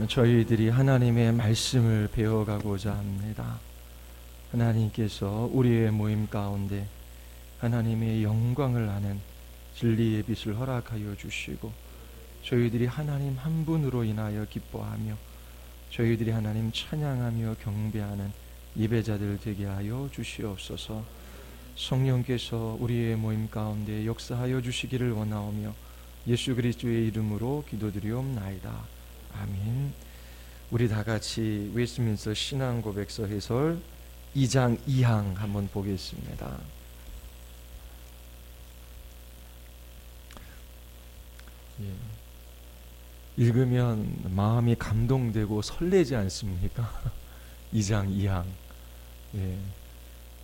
저희들이 하나님의 말씀을 배워가고자 합니다. 하나님께서 우리의 모임 가운데 하나님의 영광을 아는 진리의 빛을 허락하여 주시고 저희들이 하나님 한 분으로 인하여 기뻐하며 저희들이 하나님 찬양하며 경배하는 예배자들 되게 하여 주시옵소서. 성령께서 우리의 모임 가운데 역사하여 주시기를 원하오며 예수 그리스도의 이름으로 기도드리옵나이다. 아멘. 우리 다 같이 웨스트민스터 신앙고백서 해설 2장 2항 한번 보겠습니다. 읽으면 마음이 감동되고 설레지 않습니까? 2장 2항.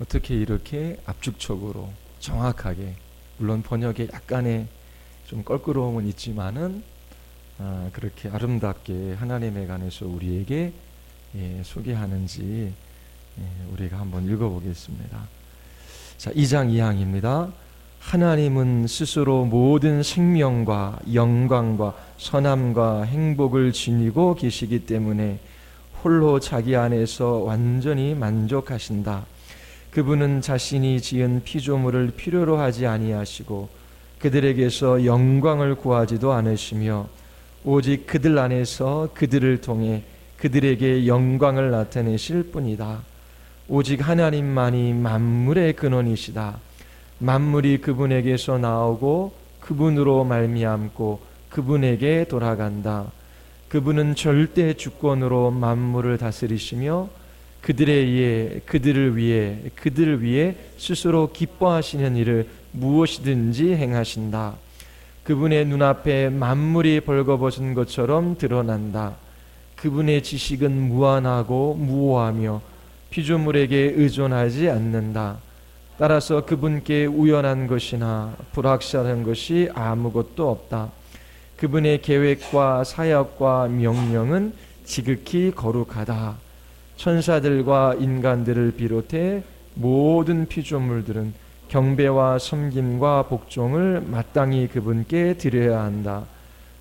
어떻게 이렇게 압축적으로 정확하게, 물론 번역에 약간의 좀 껄끄러움은 있지만은 그렇게 아름답게 하나님에 관해서 우리에게 소개하는지 우리가 한번 읽어보겠습니다. 자, 2장 2항입니다. 하나님은 스스로 모든 생명과 영광과 선함과 행복을 지니고 계시기 때문에 홀로 자기 안에서 완전히 만족하신다. 그분은 자신이 지은 피조물을 필요로 하지 아니하시고 그들에게서 영광을 구하지도 않으시며 오직 그들 안에서 그들을 통해 그들에게 영광을 나타내실 뿐이다. 오직 하나님만이 만물의 근원이시다. 만물이 그분에게서 나오고 그분으로 말미암고 그분에게 돌아간다. 그분은 절대 주권으로 만물을 다스리시며 그들을 위해 스스로 기뻐하시는 일을 무엇이든지 행하신다. 그분의 눈앞에 만물이 벌거벗은 것처럼 드러난다. 그분의 지식은 무한하고 무오하며 피조물에게 의존하지 않는다. 따라서 그분께 우연한 것이나 불확실한 것이 아무것도 없다. 그분의 계획과 사역과 명령은 지극히 거룩하다. 천사들과 인간들을 비롯해 모든 피조물들은 경배와 섬김과 복종을 마땅히 그분께 드려야 한다.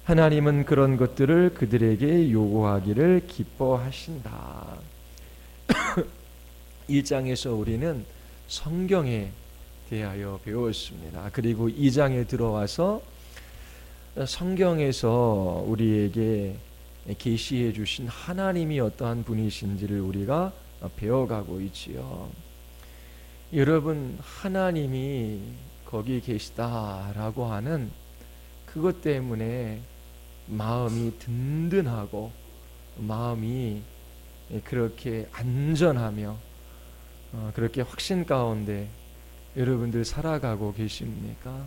하나님은 그런 것들을 그들에게 요구하기를 기뻐하신다. 1장에서 우리는 성경에 대하여 배웠습니다. 그리고 2장에 들어와서 성경에서 우리에게 계시해 주신 하나님이 어떠한 분이신지를 우리가 배워가고 있지요. 여러분, 하나님이 거기 계시다라고 하는 그것 때문에 마음이 든든하고 마음이 그렇게 안전하며 그렇게 확신 가운데 여러분들 살아가고 계십니까?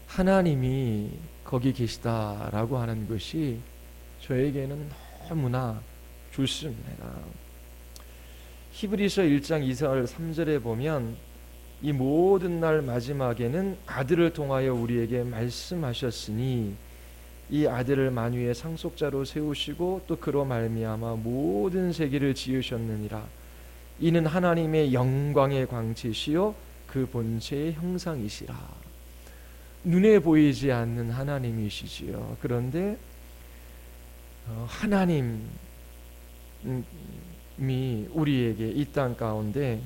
하나님이 거기 계시다라고 하는 것이 저에게는 너무나 좋습니다. 히브리서 1장 2절 3절에 보면 이 모든 날 마지막에는 아들을 통하여 우리에게 말씀하셨으니 이 아들을 만유의 상속자로 세우시고 또 그로 말미암아 모든 세계를 지으셨느니라. 이는 하나님의 영광의 광채시요 그 본체의 형상이시라. 눈에 보이지 않는 하나님이시지요. 그런데 하나님이 우리에게 이 땅 가운데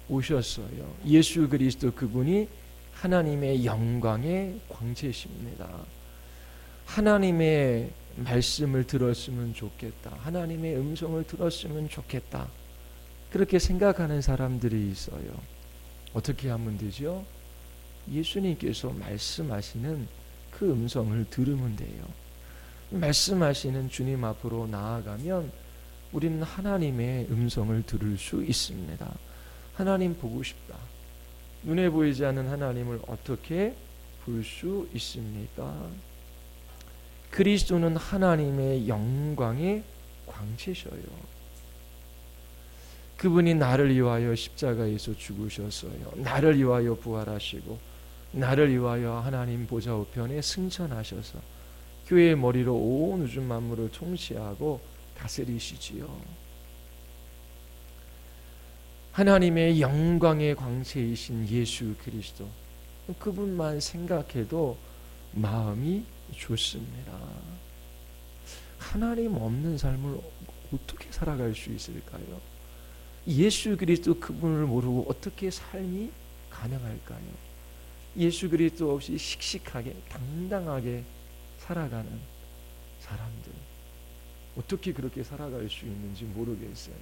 오셨어요. 예수 그리스도 그분이 하나님의 영광의 광채십니다. 하나님의 말씀을 들었으면 좋겠다. 하나님의 음성을 들었으면 좋겠다. 그렇게 생각하는 사람들이 있어요. 어떻게 하면 되죠? 예수님께서 말씀하시는 그 음성을 들으면 돼요. 말씀하시는 주님 앞으로 나아가면 우리는 하나님의 음성을 들을 수 있습니다. 하나님 보고 싶다. 눈에 보이지 않는 하나님을 어떻게 볼 수 있습니까? 그리스도는 하나님의 영광의 광채셔요. 그분이 나를 위하여 십자가에서 죽으셨어요. 나를 위하여 부활하시고 나를 위하여 하나님 보좌 우편에 승천하셔서 교회의 머리로 온 우주 만물을 통치하고 다스리시지요. 하나님의 영광의 광채이신 예수 그리스도, 그분만 생각해도 마음이 좋습니다. 하나님 없는 삶을 어떻게 살아갈 수 있을까요? 예수 그리스도 그분을 모르고 어떻게 삶이 가능할까요? 예수 그리스도 없이 씩씩하게 당당하게 살아가는 사람들, 어떻게 그렇게 살아갈 수 있는지 모르겠어요.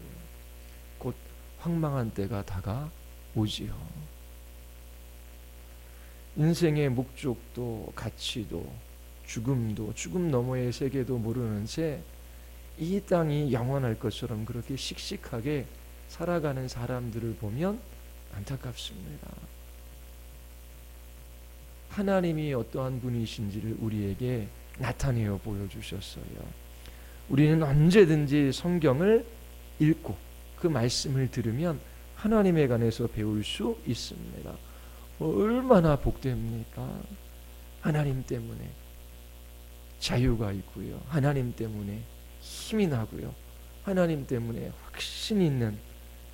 곧 황망한 때가 다가오지요. 인생의 목적도 가치도 죽음도 죽음 너머의 세계도 모르는 채 이 땅이 영원할 것처럼 그렇게 씩씩하게 살아가는 사람들을 보면 안타깝습니다. 하나님이 어떠한 분이신지를 우리에게 나타내어 보여주셨어요. 우리는 언제든지 성경을 읽고 그 말씀을 들으면 하나님에 관해서 배울 수 있습니다. 얼마나 복됩니까? 하나님 때문에 자유가 있고요. 하나님 때문에 힘이 나고요. 하나님 때문에 확신 있는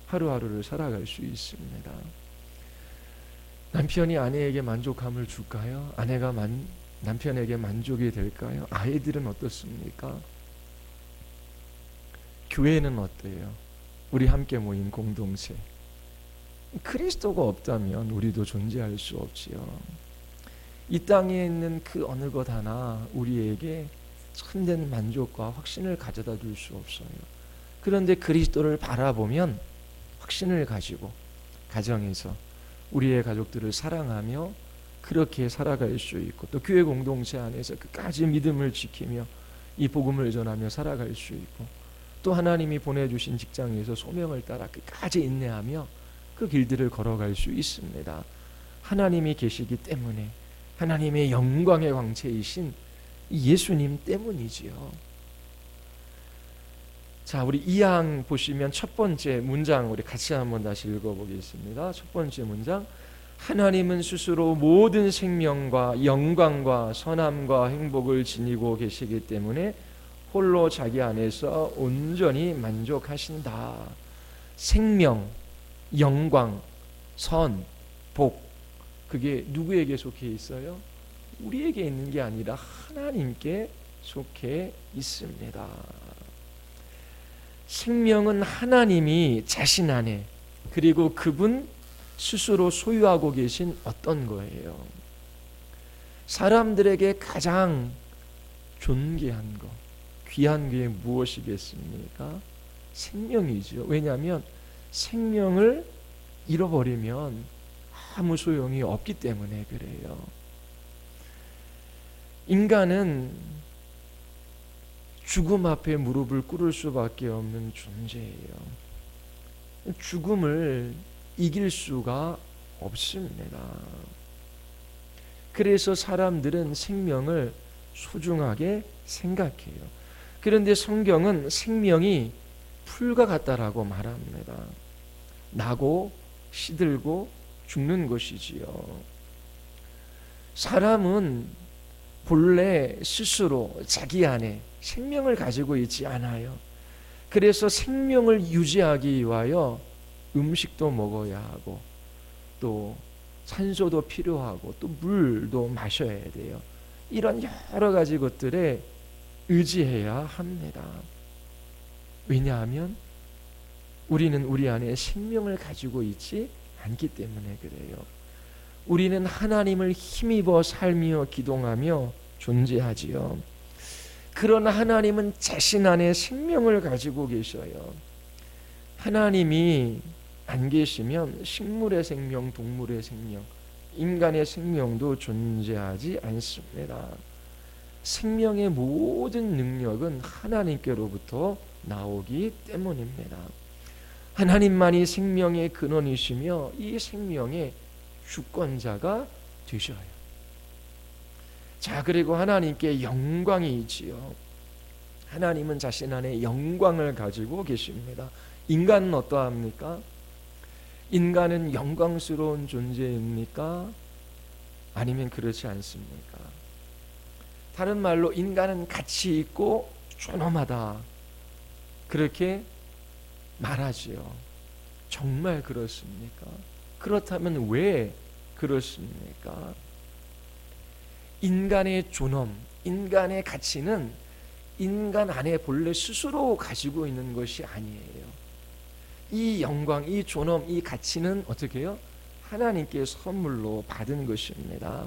하루하루를 살아갈 수 있습니다. 남편이 아내에게 만족감을 줄까요? 아내가 남편에게 만족이 될까요? 아이들은 어떻습니까? 교회는 어때요? 우리 함께 모인 공동체. 그리스도가 없다면 우리도 존재할 수 없지요. 이 땅에 있는 그 어느 것 하나 우리에게 참된 만족과 확신을 가져다 줄 수 없어요. 그런데 그리스도를 바라보면 확신을 가지고 가정에서 우리의 가족들을 사랑하며 그렇게 살아갈 수 있고, 또 교회 공동체 안에서 끝까지 믿음을 지키며 이 복음을 전하며 살아갈 수 있고, 또 하나님이 보내주신 직장에서 소명을 따라 끝까지 인내하며 그 길들을 걸어갈 수 있습니다. 하나님이 계시기 때문에, 하나님의 영광의 광채이신 예수님 때문이지요. 자, 우리 2항 보시면 첫 번째 문장 우리 같이 한번 다시 읽어보겠습니다. 첫 번째 문장, 하나님은 스스로 모든 생명과 영광과 선함과 행복을 지니고 계시기 때문에 홀로 자기 안에서 온전히 만족하신다. 생명, 영광, 선, 복, 그게 누구에게 속해 있어요? 우리에게 있는 게 아니라 하나님께 속해 있습니다. 생명은 하나님이 자신 안에, 그리고 그분 스스로 소유하고 계신 어떤 거예요. 사람들에게 가장 존귀한 것, 귀한 게 무엇이겠습니까? 생명이죠. 왜냐하면 생명을 잃어버리면 아무 소용이 없기 때문에 그래요. 인간은 죽음 앞에 무릎을 꿇을 수밖에 없는 존재예요. 죽음을 이길 수가 없습니다. 그래서 사람들은 생명을 소중하게 생각해요. 그런데 성경은 생명이 풀과 같다라고 말합니다. 나고 시들고 죽는 것이지요. 사람은 본래 스스로 자기 안에 생명을 가지고 있지 않아요. 그래서 생명을 유지하기 위하여 음식도 먹어야 하고, 또 산소도 필요하고, 또 물도 마셔야 돼요. 이런 여러 가지 것들에 의지해야 합니다. 왜냐하면 우리는 우리 안에 생명을 가지고 있지 않기 때문에 그래요. 우리는 하나님을 힘입어 살며 기동하며 존재하지요. 그러나 하나님은 자신 안에 생명을 가지고 계셔요. 하나님이 안 계시면 식물의 생명, 동물의 생명, 인간의 생명도 존재하지 않습니다. 생명의 모든 능력은 하나님께로부터 나오기 때문입니다. 하나님만이 생명의 근원이시며 이 생명의 주권자가 되셔요. 자, 그리고 하나님께 영광이 있지요. 하나님은 자신 안에 영광을 가지고 계십니다. 인간은 어떠합니까? 인간은 영광스러운 존재입니까? 아니면 그렇지 않습니까? 다른 말로 인간은 가치 있고 존엄하다, 그렇게 말하지요. 정말 그렇습니까? 그렇다면 왜 그렇습니까? 인간의 존엄, 인간의 가치는 인간 안에 본래 스스로 가지고 있는 것이 아니에요. 이 영광, 이 존엄, 이 가치는 어떻게 해요? 하나님께 선물로 받은 것입니다.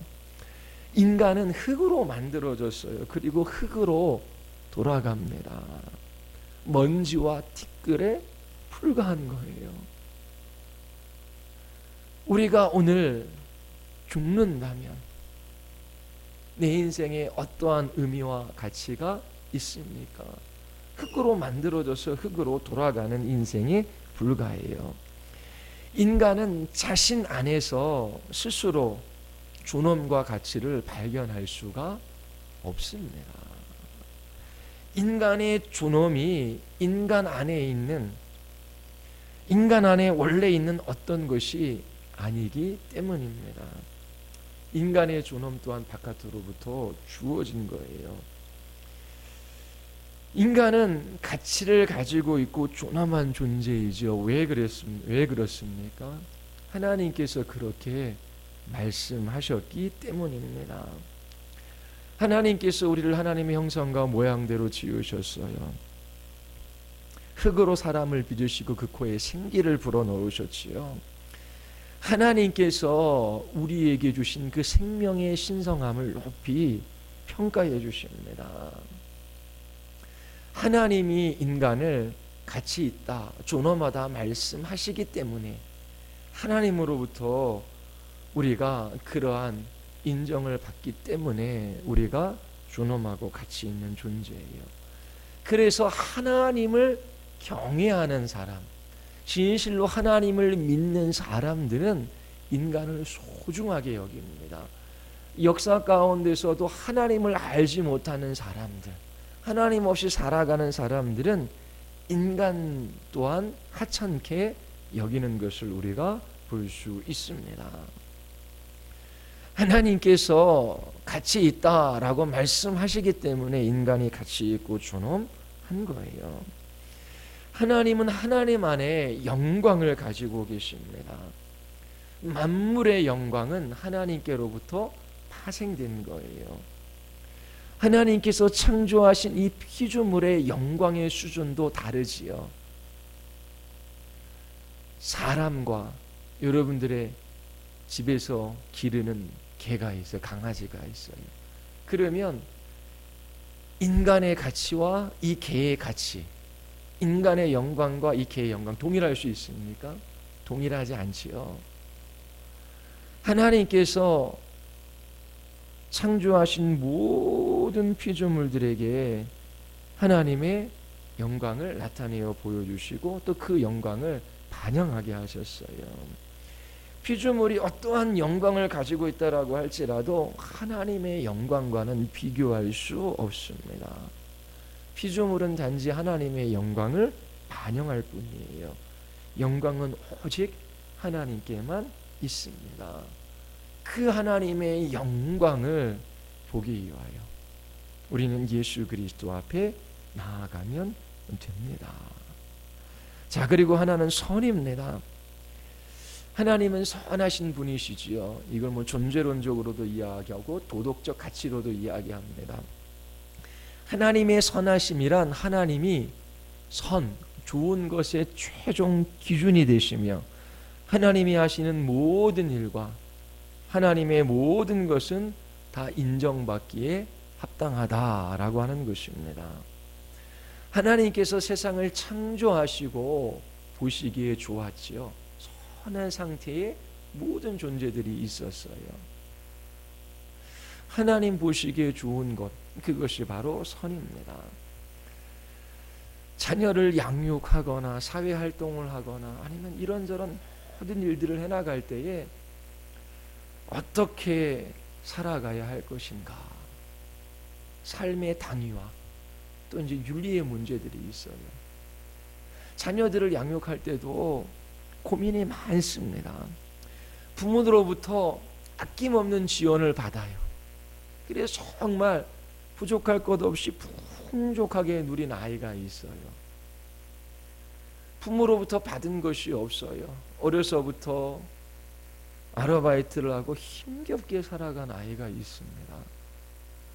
인간은 흙으로 만들어졌어요. 그리고 흙으로 돌아갑니다. 먼지와 티끌에 불과한 거예요. 우리가 오늘 죽는다면 내 인생에 어떠한 의미와 가치가 있습니까? 흙으로 만들어져서 흙으로 돌아가는 인생에 불과해요. 인간은 자신 안에서 스스로 존엄과 가치를 발견할 수가 없습니다. 인간의 존엄이 인간 안에 원래 있는 어떤 것이 아니기 때문입니다. 인간의 존엄 또한 바깥으로부터 주어진 거예요. 인간은 가치를 가지고 있고 존엄한 존재이죠. 왜 그렇습니까? 하나님께서 그렇게 말씀하셨기 때문입니다. 하나님께서 우리를 하나님의 형상과 모양대로 지으셨어요. 흙으로 사람을 빚으시고 그 코에 생기를 불어넣으셨지요. 하나님께서 우리에게 주신 그 생명의 신성함을 높이 평가해 주십니다. 하나님이 인간을 가치 있다, 존엄하다 말씀하시기 때문에 하나님으로부터 우리가 그러한 인정을 받기 때문에 우리가 존엄하고 가치 있는 존재예요. 그래서 하나님을 경외하는 사람, 진실로 하나님을 믿는 사람들은 인간을 소중하게 여깁니다. 역사 가운데서도 하나님을 알지 못하는 사람들, 하나님 없이 살아가는 사람들은 인간 또한 하찮게 여기는 것을 우리가 볼 수 있습니다. 하나님께서 가치 있다라고 말씀하시기 때문에 인간이 가치 있고 존엄한 거예요. 하나님은 하나님 안에 영광을 가지고 계십니다. 만물의 영광은 하나님께로부터 파생된 거예요. 하나님께서 창조하신 이 피조물의 영광의 수준도 다르지요. 사람과 여러분들의 집에서 기르는 개가 있어요. 강아지가 있어요. 그러면 인간의 가치와 이 개의 가치, 인간의 영광과 이 개의 영광 동일할 수 있습니까? 동일하지 않지요. 하나님께서 창조하신 모든 피조물들에게 하나님의 영광을 나타내어 보여주시고 또 그 영광을 반영하게 하셨어요. 피조물이 어떠한 영광을 가지고 있다라고 할지라도 하나님의 영광과는 비교할 수 없습니다. 피조물은 단지 하나님의 영광을 반영할 뿐이에요. 영광은 오직 하나님께만 있습니다. 그 하나님의 영광을 보기 위하여 우리는 예수 그리스도 앞에 나아가면 됩니다. 자, 그리고 하나는 선입니다. 하나님은 선하신 분이시지요. 이걸 뭐 존재론적으로도 이야기하고 도덕적 가치로도 이야기합니다. 하나님의 선하심이란 하나님이 좋은 것의 최종 기준이 되시며 하나님이 하시는 모든 일과 하나님의 모든 것은 다 인정받기에 합당하다라고 하는 것입니다. 하나님께서 세상을 창조하시고 보시기에 좋았지요. 선한 상태의 모든 존재들이 있었어요. 하나님 보시기에 좋은 것, 그것이 바로 선입니다. 자녀를 양육하거나 사회활동을 하거나 아니면 이런저런 모든 일들을 해나갈 때에 어떻게 살아가야 할 것인가, 삶의 당위와 또 이제 윤리의 문제들이 있어요. 자녀들을 양육할 때도 고민이 많습니다. 부모들로부터 아낌없는 지원을 받아요. 그래서 정말 부족할 것 없이 풍족하게 누린 아이가 있어요. 부모로부터 받은 것이 없어요. 어려서부터 아르바이트를 하고 힘겹게 살아간 아이가 있습니다.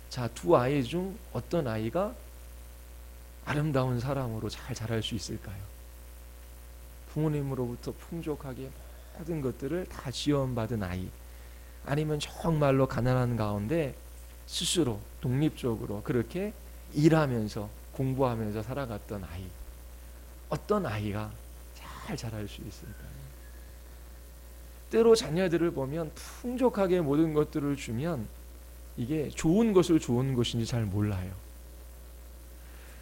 자, 두 아이 중 어떤 아이가 아름다운 사람으로 잘 자랄 수 있을까요? 부모님으로부터 풍족하게 모든 것들을 다 지원받은 아이, 아니면 정말로 가난한 가운데 스스로 독립적으로 그렇게 일하면서 공부하면서 살아갔던 아이, 어떤 아이가 잘 자랄 수 있을까요? 때로 자녀들을 보면 풍족하게 모든 것들을 주면 이게 좋은 것을 좋은 것인지 잘 몰라요.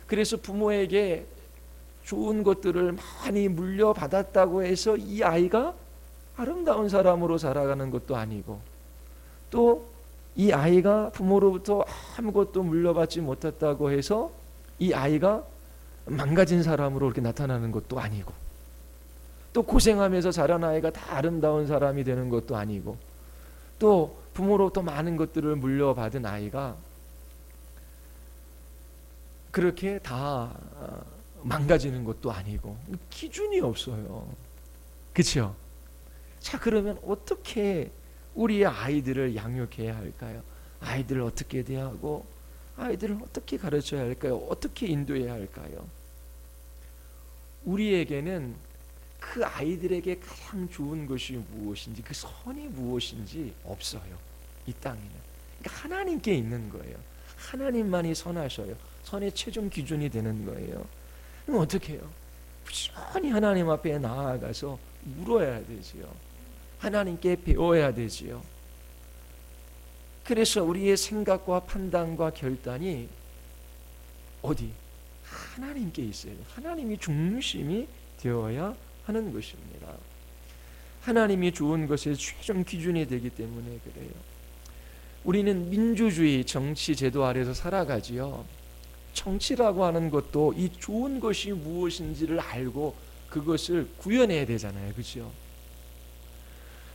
그래서 부모에게 좋은 것들을 많이 물려받았다고 해서 이 아이가 아름다운 사람으로 자라가는 것도 아니고, 또 이 아이가 부모로부터 아무것도 물려받지 못했다고 해서 이 아이가 망가진 사람으로 이렇게 나타나는 것도 아니고, 또 고생하면서 자란 아이가 다 아름다운 사람이 되는 것도 아니고, 또 부모로부터 많은 것들을 물려받은 아이가 그렇게 다 망가지는 것도 아니고, 기준이 없어요. 그렇죠? 자, 그러면 어떻게 우리의 아이들을 양육해야 할까요? 아이들을 어떻게 대하고 아이들을 어떻게 가르쳐야 할까요? 어떻게 인도해야 할까요? 우리에게는 그 아이들에게 가장 좋은 것이 무엇인지, 그 선이 무엇인지 없어요. 이 땅에는. 그러니까 하나님께 있는 거예요. 하나님만이 선하셔요. 선의 최종 기준이 되는 거예요. 그럼 어떻게 해요? 부지런히 하나님 앞에 나아가서 물어야 되지요. 하나님께 배워야 되지요. 그래서 우리의 생각과 판단과 결단이 어디? 하나님께 있어요. 하나님이 중심이 되어야 하는 것입니다. 하나님이 좋은 것의 최종 기준이 되기 때문에 그래요. 우리는 민주주의 정치 제도 아래서 살아가지요. 정치라고 하는 것도 이 좋은 것이 무엇인지를 알고 그것을 구현해야 되잖아요. 그렇죠?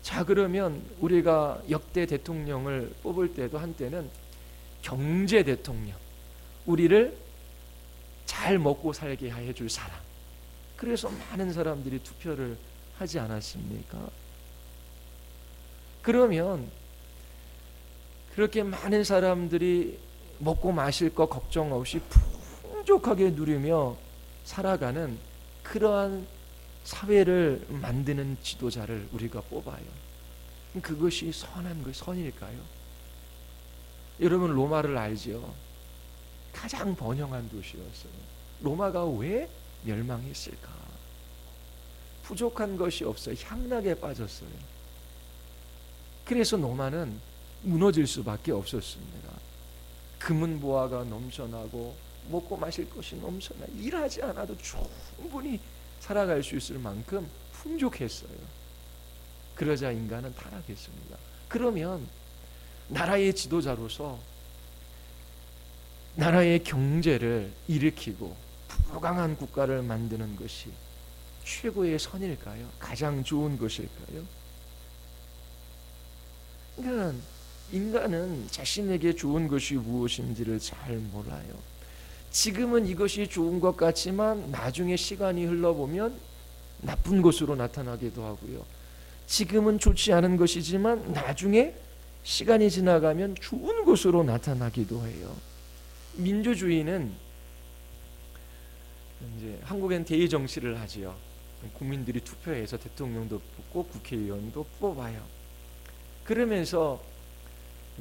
자, 그러면 우리가 역대 대통령을 뽑을 때도 한때는 경제 대통령, 우리를 잘 먹고 살게 해줄 사람, 그래서 많은 사람들이 투표를 하지 않았습니까? 그러면 그렇게 많은 사람들이 먹고 마실 거 걱정 없이 풍족하게 누리며 살아가는 그러한 사회를 만드는 지도자를 우리가 뽑아요. 그것이 선한 것, 선일까요? 여러분 로마를 알죠? 가장 번영한 도시였어요. 로마가 왜 멸망했을까? 부족한 것이 없어요. 향락에 빠졌어요. 그래서 로마는 무너질 수밖에 없었습니다. 금은 보화가 넘쳐나고 먹고 마실 것이 넘쳐나 일하지 않아도 충분히 살아갈 수 있을 만큼 풍족했어요. 그러자 인간은 타락했습니다. 그러면 나라의 지도자로서 나라의 경제를 일으키고 부강한 국가를 만드는 것이 최고의 선일까요? 가장 좋은 것일까요? 그러니까 인간은 자신에게 좋은 것이 무엇인지를 잘 몰라요. 지금은 이것이 좋은 것 같지만 나중에 시간이 흘러보면 나쁜 것으로 나타나기도 하고요. 지금은 좋지 않은 것이지만 나중에 시간이 지나가면 좋은 것으로 나타나기도 해요. 민주주의는 이제 한국엔 대의 정치를 하지요. 국민들이 투표해서 대통령도 뽑고 국회의원도 뽑아요. 그러면서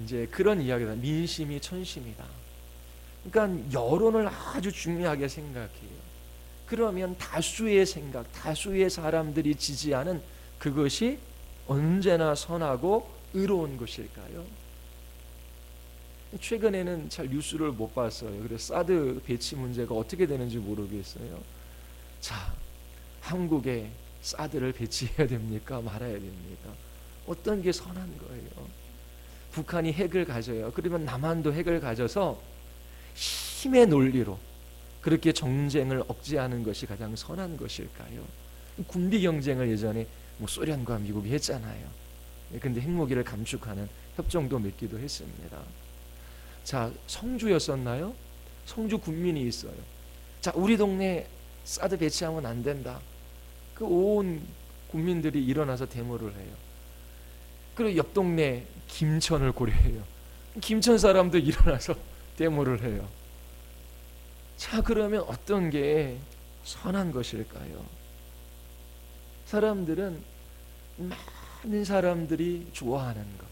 이제 그런 이야기다. 민심이 천심이다. 그러니까 여론을 아주 중요하게 생각해요. 그러면 다수의 생각, 다수의 사람들이 지지하는 그것이 언제나 선하고 의로운 것일까요? 최근에는 잘 뉴스를 못 봤어요. 그래서 사드 배치 문제가 어떻게 되는지 모르겠어요. 자, 한국에 사드를 배치해야 됩니까? 말아야 됩니까? 어떤 게 선한 거예요? 북한이 핵을 가져요. 그러면 남한도 핵을 가져서 힘의 논리로 그렇게 정쟁을 억제하는 것이 가장 선한 것일까요? 군비 경쟁을 예전에 소련과 미국이 했잖아요. 근데 핵무기를 감축하는 협정도 맺기도 했습니다. 자, 성주였었나요? 성주 군민이 있어요. 자, 우리 동네 사드 배치하면 안 된다. 그 온 국민들이 일어나서 데모를 해요. 그리고 옆 동네 김천을 고려해요. 김천 사람도 일어나서 데모를 해요. 자, 그러면 어떤 게 선한 것일까요? 사람들은 많은 사람들이 좋아하는 것,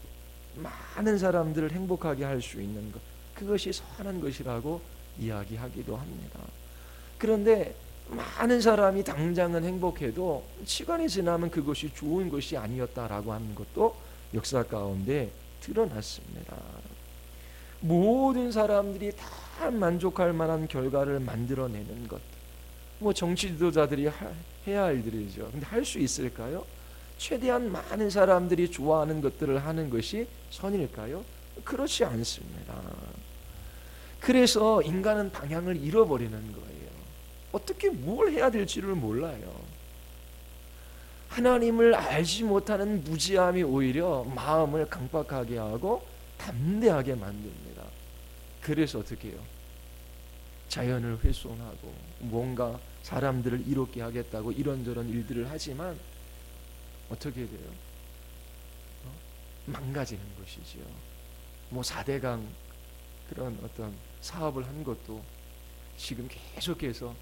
많은 사람들을 행복하게 할 수 있는 것, 그것이 선한 것이라고 이야기하기도 합니다. 그런데 많은 사람이 당장은 행복해도 시간이 지나면 그것이 좋은 것이 아니었다라고 하는 것도 역사 가운데 드러났습니다. 모든 사람들이 다 만족할 만한 결과를 만들어내는 것, 뭐 정치 지도자들이 해야 할 일들이죠. 근데 할 수 있을까요? 최대한 많은 사람들이 좋아하는 것들을 하는 것이 선일까요? 그렇지 않습니다. 그래서 인간은 방향을 잃어버리는 거예요. 어떻게 뭘 해야 될지를 몰라요. 하나님을 알지 못하는 무지함이 오히려 마음을 강박하게 하고 담대하게 만듭니다. 그래서 어떻게 해요? 자연을 훼손하고 뭔가 사람들을 이롭게 하겠다고 이런저런 일들을 하지만 어떻게 돼요? 망가지는 것이지요. 뭐 4대강 그런 어떤 사업을 한 것도 지금 계속해서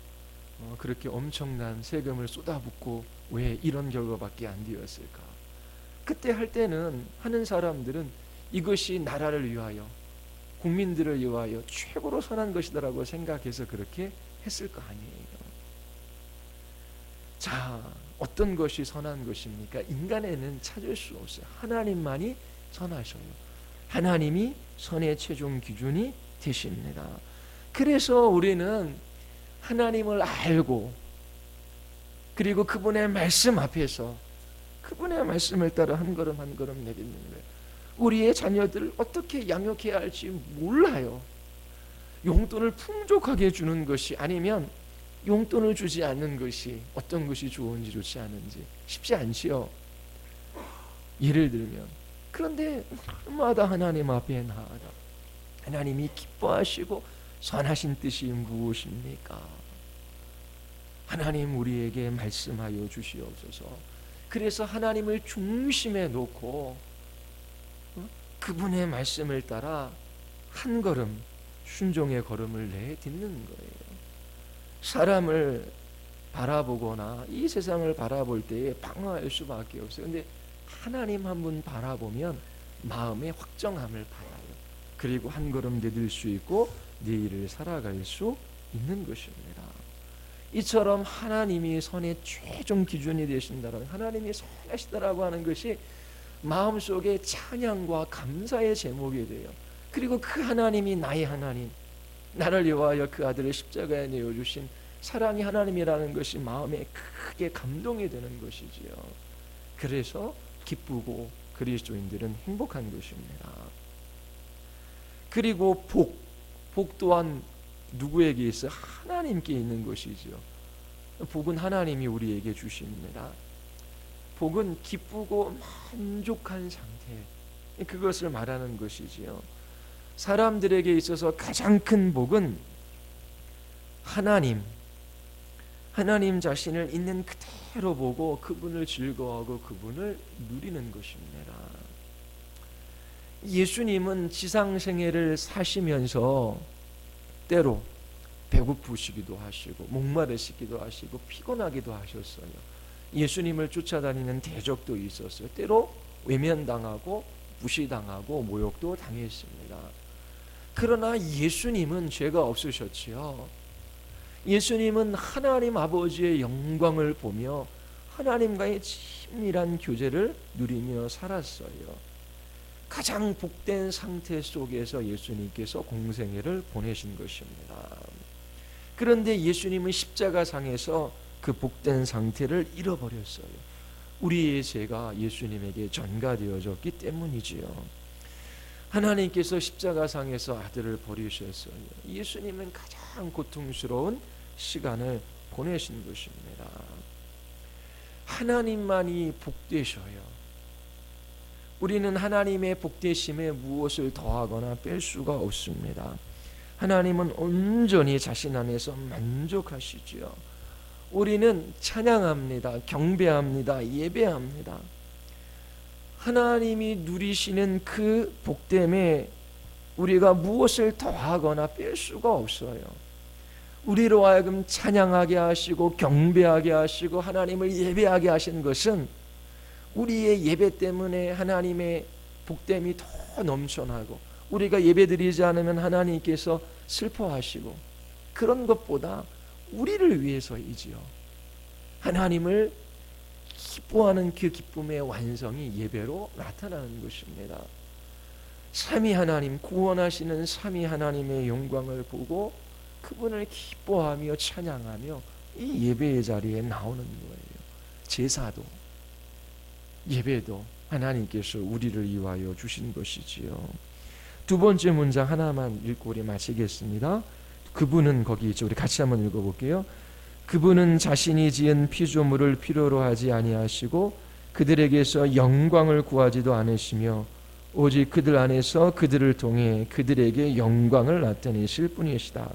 그렇게 엄청난 세금을 쏟아붓고 왜 이런 결과밖에 안 되었을까? 그때 할 때는 하는 사람들은 이것이 나라를 위하여 국민들을 위하여 최고로 선한 것이다라고 생각해서 그렇게 했을 거 아니에요. 자, 어떤 것이 선한 것입니까? 인간에는 찾을 수 없어요. 하나님만이 선하셔요. 하나님이 선의 최종 기준이 되십니다. 그래서 우리는 하나님을 알고 그리고 그분의 말씀 앞에서 그분의 말씀을 따라 한 걸음 한 걸음 내딛는 거예요. 우리의 자녀들을 어떻게 양육해야 할지 몰라요. 용돈을 풍족하게 주는 것이 아니면 용돈을 주지 않는 것이 어떤 것이 좋은지 좋지 않은지 쉽지 않지요. 예를 들면 그런데 날마다 하나님 앞에 나아가 하나님이 기뻐하시고 선하신 뜻이 무엇입니까? 하나님 우리에게 말씀하여 주시옵소서. 그래서 하나님을 중심에 놓고 그분의 말씀을 따라 한 걸음 순종의 걸음을 내딛는 거예요. 사람을 바라보거나 이 세상을 바라볼 때에 방어할 수밖에 없어요. 근데 하나님 한 분 바라보면 마음의 확정함을 받아요. 그리고 한 걸음 내딜 수 있고 내일을 살아갈 수 있는 것입니다. 이처럼 하나님이 선의 최종 기준이 되신다는, 하나님이 선하시다라고 하는 것이 마음속에 찬양과 감사의 제목이 돼요. 그리고 그 하나님이 나의 하나님, 나를 위하여 그 아들을 십자가에 내어주신 사랑의 하나님이라는 것이 마음에 크게 감동이 되는 것이지요. 그래서 기쁘고 그리스도인들은 행복한 것입니다. 그리고 복 또한 누구에게 있어? 하나님께 있는 것이죠. 복은 하나님이 우리에게 주십니다. 복은 기쁘고 만족한 상태, 그것을 말하는 것이지요. 사람들에게 있어서 가장 큰 복은 하나님 자신을 있는 그대로 보고 그분을 즐거워하고 그분을 누리는 것입니다. 예수님은 지상생애를 사시면서 때로 배고프시기도 하시고 목마르시기도 하시고 피곤하기도 하셨어요. 예수님을 쫓아다니는 대적도 있었어요. 때로 외면당하고 무시당하고 모욕도 당했습니다. 그러나 예수님은 죄가 없으셨지요. 예수님은 하나님 아버지의 영광을 보며 하나님과의 친밀한 교제를 누리며 살았어요. 가장 복된 상태 속에서 예수님께서 공생애를 보내신 것입니다. 그런데 예수님은 십자가상에서 그 복된 상태를 잃어버렸어요. 우리의 죄가 예수님에게 전가되어졌기 때문이지요. 하나님께서 십자가상에서 아들을 버리셨어요. 예수님은 가장 고통스러운 시간을 보내신 것입니다. 하나님만이 복되셔요. 우리는 하나님의 복되심에 무엇을 더하거나 뺄 수가 없습니다. 하나님은 온전히 자신 안에서 만족하시지요. 우리는 찬양합니다. 경배합니다. 예배합니다. 하나님이 누리시는 그 복됨에 우리가 무엇을 더하거나 뺄 수가 없어요. 우리로 하여금 찬양하게 하시고 경배하게 하시고 하나님을 예배하게 하신 것은 우리의 예배 때문에 하나님의 복됨이 더 넘쳐나고, 우리가 예배드리지 않으면 하나님께서 슬퍼하시고, 그런 것보다 우리를 위해서이지요. 하나님을 기뻐하는 그 기쁨의 완성이 예배로 나타나는 것입니다. 삼위 하나님, 구원하시는 삼위 하나님의 영광을 보고 그분을 기뻐하며 찬양하며 이 예배의 자리에 나오는 거예요. 제사도 예배도 하나님께서 우리를 위하여 주신 것이지요. 두 번째 문장 하나만 읽고 우리 마치겠습니다. 그분은 거기 있죠. 우리 같이 한번 읽어볼게요. 그분은 자신이 지은 피조물을 필요로 하지 아니하시고 그들에게서 영광을 구하지도 않으시며 오직 그들 안에서 그들을 통해 그들에게 영광을 나타내실 뿐이시다.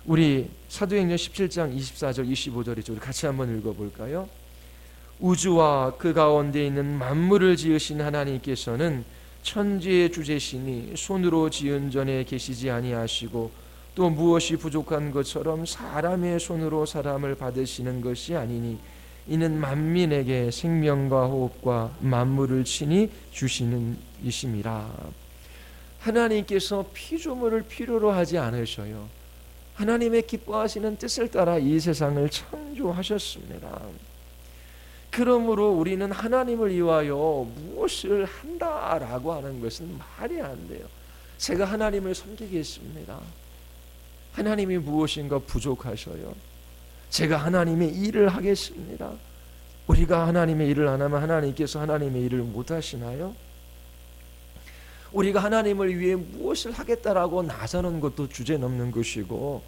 우리 사도행전 17장 24절 25절이죠. 우리 같이 한번 읽어볼까요? 우주와 그 가운데 있는 만물을 지으신 하나님께서는 천지의 주제시니 손으로 지은 전에 계시지 아니하시고 또 무엇이 부족한 것처럼 사람의 손으로 사람을 받으시는 것이 아니니 이는 만민에게 생명과 호흡과 만물을 친히 주시는 이심이라. 하나님께서 피조물을 필요로 하지 않으셔요. 하나님의 기뻐하시는 뜻을 따라 이 세상을 창조하셨습니다. 그러므로 우리는 하나님을 위하여 무엇을 한다라고 하는 것은 말이 안 돼요. 제가 하나님을 섬기겠습니다. 하나님이 무엇인가 부족하셔요. 제가 하나님의 일을 하겠습니다. 우리가 하나님의 일을 안 하면 하나님께서 하나님의 일을 못 하시나요? 우리가 하나님을 위해 무엇을 하겠다라고 나서는 것도 주제넘는 것이고,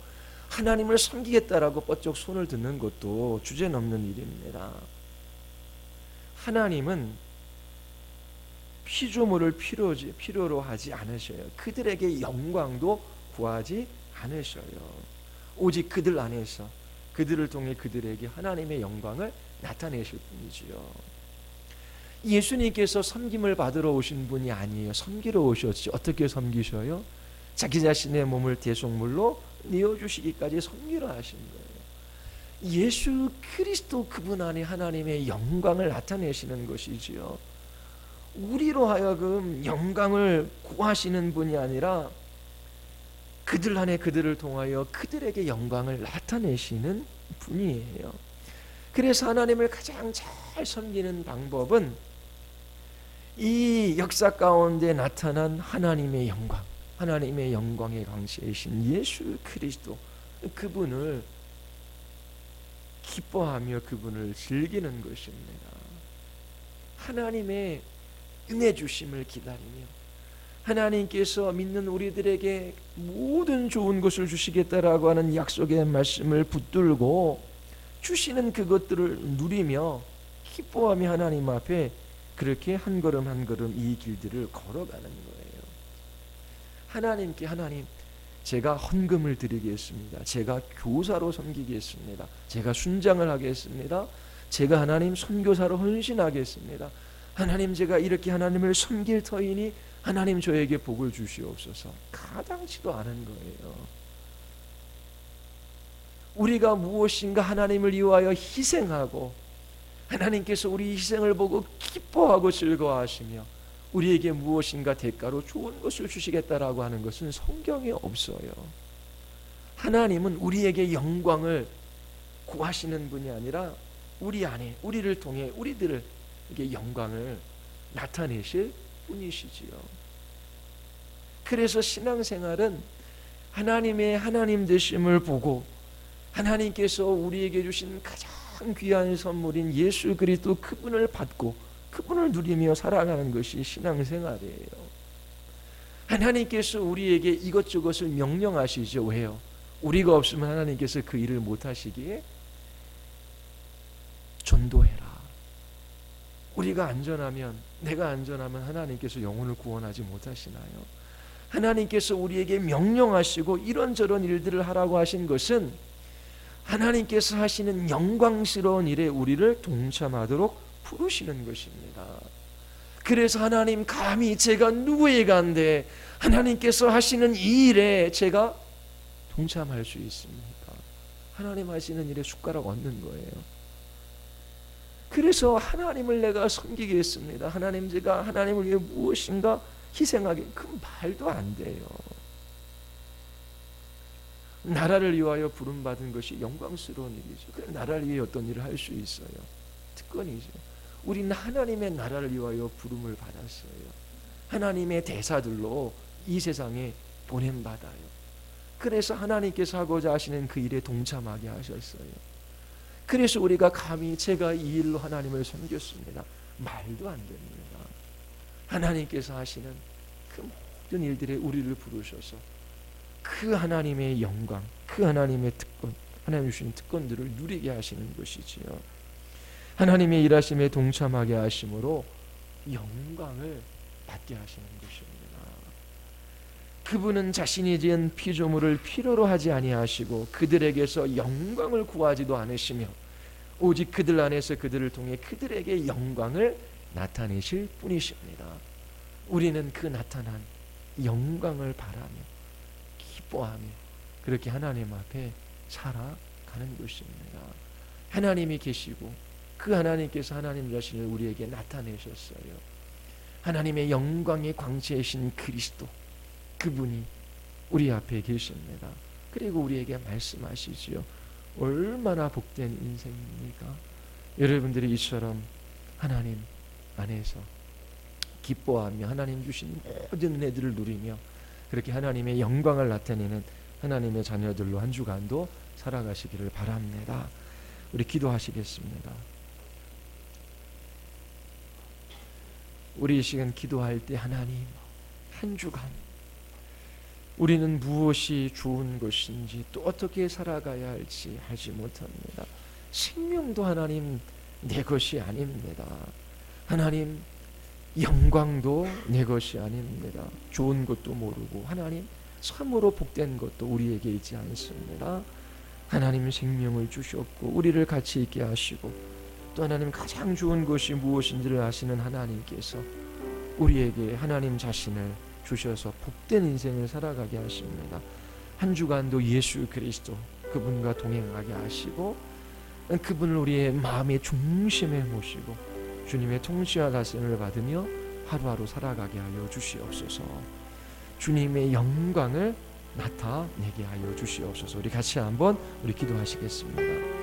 하나님을 섬기겠다라고 뻗쩍 손을 드는 것도 주제넘는 일입니다. 하나님은 피조물을 필요로 하지 않으셔요. 그들에게 영광도 구하지 않으셔요. 오직 그들 안에서 그들을 통해 그들에게 하나님의 영광을 나타내실 뿐이지요. 예수님께서 섬김을 받으러 오신 분이 아니에요. 섬기러 오셨지. 어떻게 섬기셔요? 자기 자신의 몸을 대속물로 내어주시기까지 섬기러 하신 거예요. 예수 그리스도 그분 안에 하나님의 영광을 나타내시는 것이지요. 우리로 하여금 영광을 구하시는 분이 아니라 그들 안에 그들을 통하여 그들에게 영광을 나타내시는 분이에요. 그래서 하나님을 가장 잘 섬기는 방법은 이 역사 가운데 나타난 하나님의 영광, 하나님의 영광의 광채이신 예수 그리스도, 그분을 기뻐하며 그분을 즐기는 것입니다. 하나님의 은혜 주심을 기다리며 하나님께서 믿는 우리들에게 모든 좋은 것을 주시겠다라고 하는 약속의 말씀을 붙들고 주시는 그것들을 누리며 기뻐하며 하나님 앞에 그렇게 한 걸음 한 걸음 이 길들을 걸어가는 거예요. 하나님께, 하나님, 제가 헌금을 드리겠습니다. 제가 교사로 섬기겠습니다. 제가 순장을 하겠습니다. 제가 하나님 선교사로 헌신하겠습니다. 하나님, 제가 이렇게 하나님을 섬길 터이니 하나님 저에게 복을 주시옵소서. 가당치도 않은 거예요. 우리가 무엇인가 하나님을 위하여 희생하고 하나님께서 우리 희생을 보고 기뻐하고 즐거워하시며 우리에게 무엇인가 대가로 좋은 것을 주시겠다라고 하는 것은 성경에 없어요. 하나님은 우리에게 영광을 구하시는 분이 아니라 우리 안에, 우리를 통해 우리들에게 영광을 나타내실 분이시지요. 그래서 신앙생활은 하나님의 하나님 되심을 보고 하나님께서 우리에게 주신 가장 귀한 선물인 예수 그리스도 그분을 받고 그분을 누리며 살아가는 것이 신앙생활이에요. 하나님께서 우리에게 이것저것을 명령하시죠. 왜요? 우리가 없으면 하나님께서 그 일을 못하시기에 전도해라. 우리가 안전하면, 내가 안전하면 하나님께서 영혼을 구원하지 못하시나요? 하나님께서 우리에게 명령하시고 이런저런 일들을 하라고 하신 것은 하나님께서 하시는 영광스러운 일에 우리를 동참하도록 부르시는 것입니다. 그래서 하나님, 감히 제가 누구의 간데 하나님께서 하시는 이 일에 제가 동참할 수 있습니까? 하나님 하시는 일에 숟가락 얹는 거예요. 그래서 하나님을 내가 섬기겠습니다. 하나님, 제가 하나님을 위해 무엇인가 희생하기, 그 말도 안 돼요. 나라를 위하여 부름받은 것이 영광스러운 일이죠. 그 나라를 위해 어떤 일을 할 수 있어요? 특권이죠. 우리는 하나님의 나라를 위하여 부름을 받았어요. 하나님의 대사들로 이 세상에 보냄받아요. 그래서 하나님께서 하고자 하시는 그 일에 동참하게 하셨어요. 그래서 우리가 감히 제가 이 일로 하나님을 섬겼습니다, 말도 안 됩니다. 하나님께서 하시는 그 모든 일들에 우리를 부르셔서 그 하나님의 영광, 그 하나님의 특권, 하나님 주신 특권들을 누리게 하시는 것이지요. 하나님의 일하심에 동참하게 하심으로 영광을 받게 하시는 것입니다. 그분은 자신이 지은 피조물을 필요로 하지 아니하시고 그들에게서 영광을 구하지도 않으시며 오직 그들 안에서 그들을 통해 그들에게 영광을 나타내실 뿐이십니다. 우리는 그 나타난 영광을 바라며 기뻐하며 그렇게 하나님 앞에 살아가는 것입니다. 하나님이 계시고 그 하나님께서 하나님 자신을 우리에게 나타내셨어요. 하나님의 영광의 광채이신 그리스도, 그분이 우리 앞에 계십니다. 그리고 우리에게 말씀하시지요. 얼마나 복된 인생입니까? 여러분들이 이처럼 하나님 안에서 기뻐하며 하나님 주신 모든 은혜들을 누리며 그렇게 하나님의 영광을 나타내는 하나님의 자녀들로 한 주간도 살아가시기를 바랍니다. 우리 기도하시겠습니다. 우리 이 시간 기도할 때 하나님, 한 주간 우리는 무엇이 좋은 것인지 또 어떻게 살아가야 할지 알지 못합니다. 생명도 하나님 내 것이 아닙니다. 하나님, 영광도 내 것이 아닙니다. 좋은 것도 모르고 하나님, 참으로 복된 것도 우리에게 있지 않습니다. 하나님 생명을 주셨고 우리를 같이 있게 하시고 또 하나님 가장 좋은 것이 무엇인지를 아시는 하나님께서 우리에게 하나님 자신을 주셔서 복된 인생을 살아가게 하십니다. 한 주간도 예수 그리스도 그분과 동행하게 하시고 그분을 우리의 마음의 중심에 모시고 주님의 통치와 다스림을 받으며 하루하루 살아가게 하여 주시옵소서. 주님의 영광을 나타내게 하여 주시옵소서. 우리 같이 한번 기도하시겠습니다.